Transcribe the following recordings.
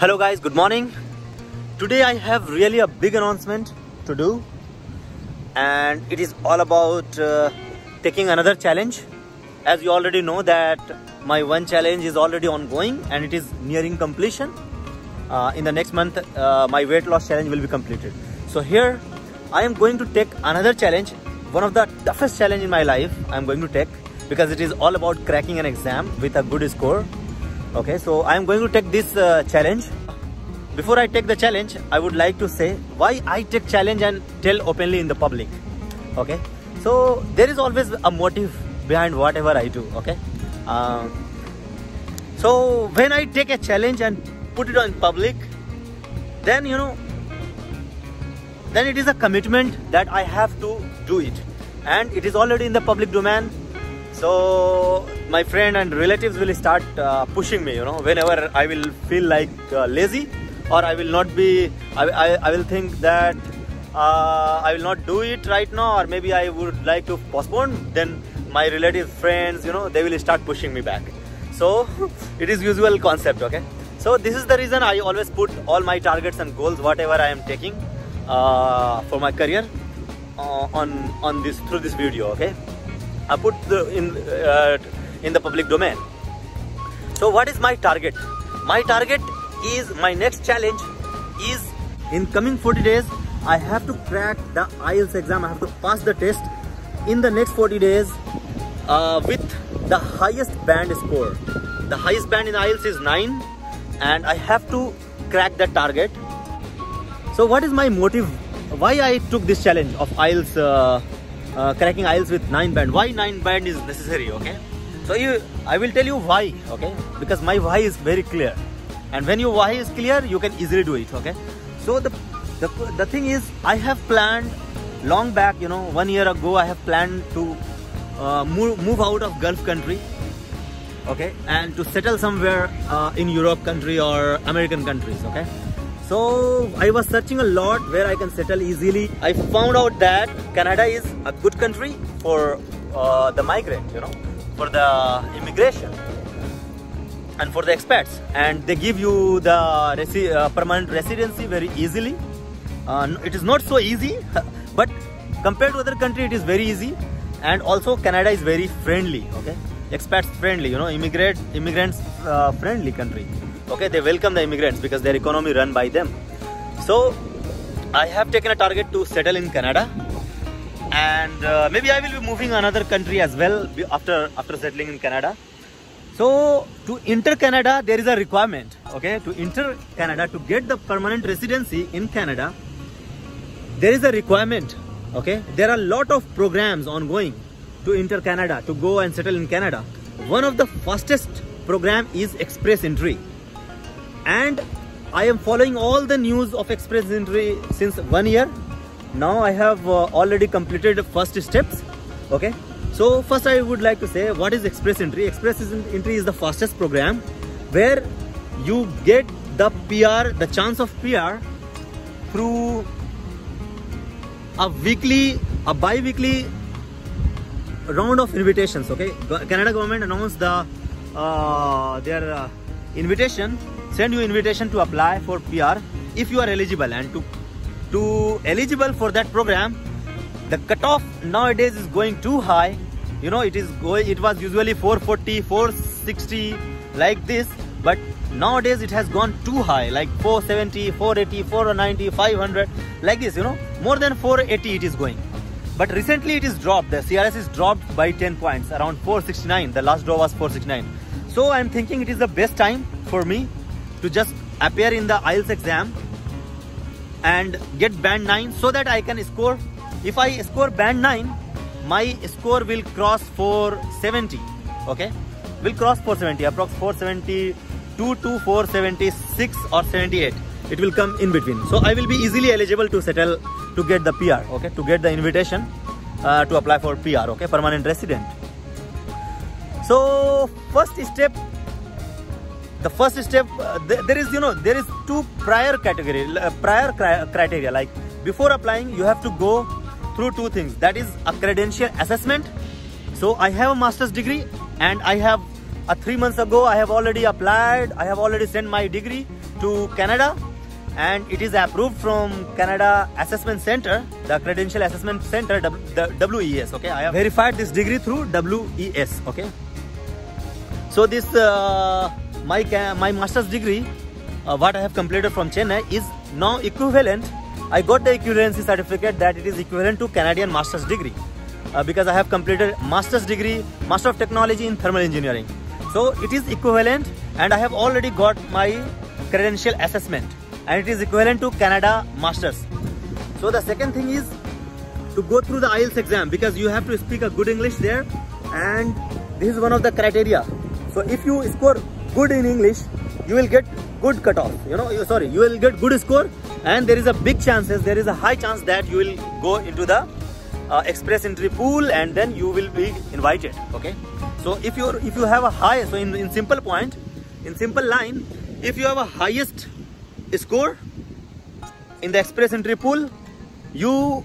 Hello guys, good morning. Today I have really a big announcement to do, and it is all about taking another challenge. As you already know that my one challenge is already ongoing and it is nearing completion. In the next month my weight loss challenge will be completed. So here I am going to take another challenge, one of the toughest challenge in my life I am going to take, because it is all about cracking an exam with a good score. Okay, so I am going to take this challenge. Before I take the challenge, I would like to say why I take challenge and tell openly in the public. Okay, so there is always a motive behind whatever I do. Okay, so when I take a challenge and put it on public, then then it is a commitment that I have to do it, and it is already in the public domain. So my friend and relatives will start pushing me, whenever I will feel like lazy, or I will not be, I will think that I will not do it right now, or maybe I would like to postpone. Then my relatives, friends, they will start pushing me back. So it is usual concept. Okay, so this is the reason I always put all my targets and goals, whatever I am taking for my career, on this, through this video. Okay, I put in the public domain. So what is my target? My target is, my next challenge is, in coming 40 days I have to crack the IELTS exam. I have to pass the test in the next 40 days with the highest band score. The highest band in IELTS is 9, and I have to crack that target. So what is my motive? Why I took this challenge of IELTS, cracking IELTS with 9 band? Why 9 band is necessary? Okay, so I will tell you why. Okay, because my why is very clear, and when your why is clear, you can easily do it. Okay, so the thing is, I have planned long back, 1 year ago, I have planned to move out of Gulf country, okay, and to settle somewhere in Europe country or American countries. Okay, so I was searching a lot where I can settle easily. I found out that Canada is a good country for the migrant, for the immigration and for the expats, and they give you the permanent residency very easily. It is not so easy, but compared to other country, it is very easy. And also Canada is very friendly. Okay, expats friendly, immigrants friendly country. Okay, they welcome the immigrants because their economy run by them. So I have taken a target to settle in Canada, and maybe I will be moving another country as well after settling in Canada. So to enter Canada, there is a requirement. Okay, to enter Canada, to get the permanent residency in Canada, there is a requirement. Okay, there are a lot of programs ongoing to enter Canada, to go and settle in Canada. One of the fastest program is Express Entry, and I am following all the news of Express Entry since 1 year. Now I have already completed first steps. Okay, so first I would like to say, what is Express Entry? Express Entry is the fastest program where you get the PR, the chance of PR, through a bi-weekly round of invitations. Okay, Canada government announced their invitation, send you invitation to apply for PR if you are eligible. And to eligible for that program, the cutoff nowadays is going too high. It was usually 440, 460 like this, but nowadays it has gone too high, like 470, 480, 490, 500 like this. More than 480 it is going. But recently it is dropped. The CRS is dropped by 10 points, around 469. The last draw was 469. So I am thinking it is the best time for me to just appear in the IELTS exam and get band 9, so that I can score. If I score band 9, my score will cross 470. Okay, will cross 470, approx 472 to 476 or 78. It will come in between. So I will be easily eligible to settle, to get the PR. Okay, to get the invitation to apply for PR. Okay, permanent resident. So the first step, there is two prior criteria. Like, before applying, you have to go through two things. That is a credential assessment. So I have a master's degree, and I have 3 months ago I have already applied. I have already sent my degree to Canada, and it is approved from Canada Assessment Center, the Credential Assessment Center, the WES. Okay, I have verified this degree through WES. Okay, so this my master's degree, what I have completed from Chennai, is now equivalent. I got the equivalency certificate that it is equivalent to Canadian master's degree, because I have completed master's degree, Master of Technology in Thermal Engineering. So it is equivalent, and I have already got my credential assessment, and it is equivalent to Canada Masters. So the second thing is to go through the IELTS exam, because you have to speak a good English there, and this is one of the criteria. So if you score good in English, you will get good cutoff. You will get good score, and there is a high chance that you will go into the express entry pool, and then you will be invited. Okay, so if you have a high, so in simple line, if you have a highest score in the express entry pool, you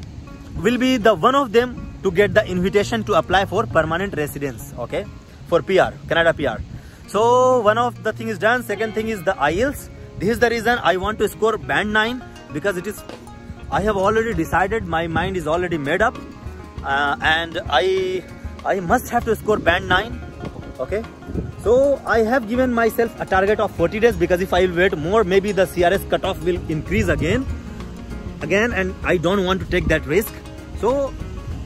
will be the one of them to get the invitation to apply for permanent residence. Okay, for PR, Canada PR. So one of the thing is done. Second thing is the IELTS. This is the reason I want to score band 9, because I have already decided, my mind is already made up, and I must have to score band 9. Okay, so I have given myself a target of 40 days, because if I will wait more, maybe the CRS cutoff will increase again, and I don't want to take that risk. So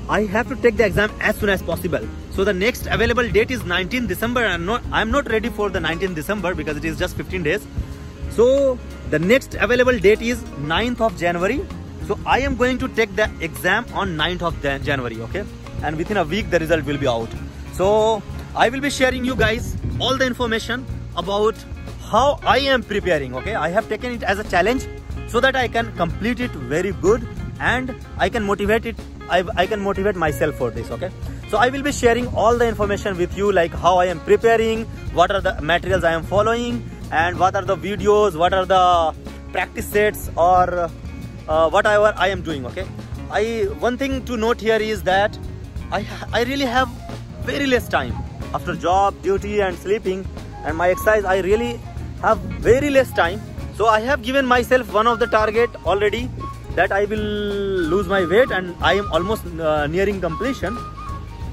I have to take the exam as soon as possible. So the next available date is 19th December. I'm not ready for the 19th December, because it is just 15 days. So the next available date is 9th of January. So I am going to take the exam on 9th of January. Okay, and within a week the result will be out. So I will be sharing you guys all the information about how I am preparing. Okay, I have taken it as a challenge so that I can complete it very good, and I can motivate it. I can motivate myself for this. Okay, so I will be sharing all the information with you, like how I am preparing, what are the materials I am following, and what are the videos, what are the practice sets, or whatever I am doing. Okay, one thing to note here is that I really have very less time after job, duty and sleeping and my exercise. I really have very less time. So I have given myself one of the target already, that I will lose my weight, and I am almost nearing completion,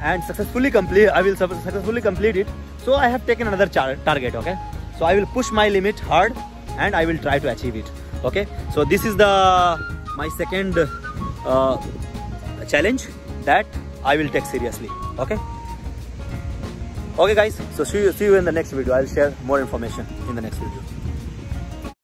and I will successfully complete it. So I have taken another target. Okay, so I will push my limit hard, and I will try to achieve it. Okay, so this is my second challenge that I will take seriously. Okay guys, so see you in the next video. I'll share more information in the next video.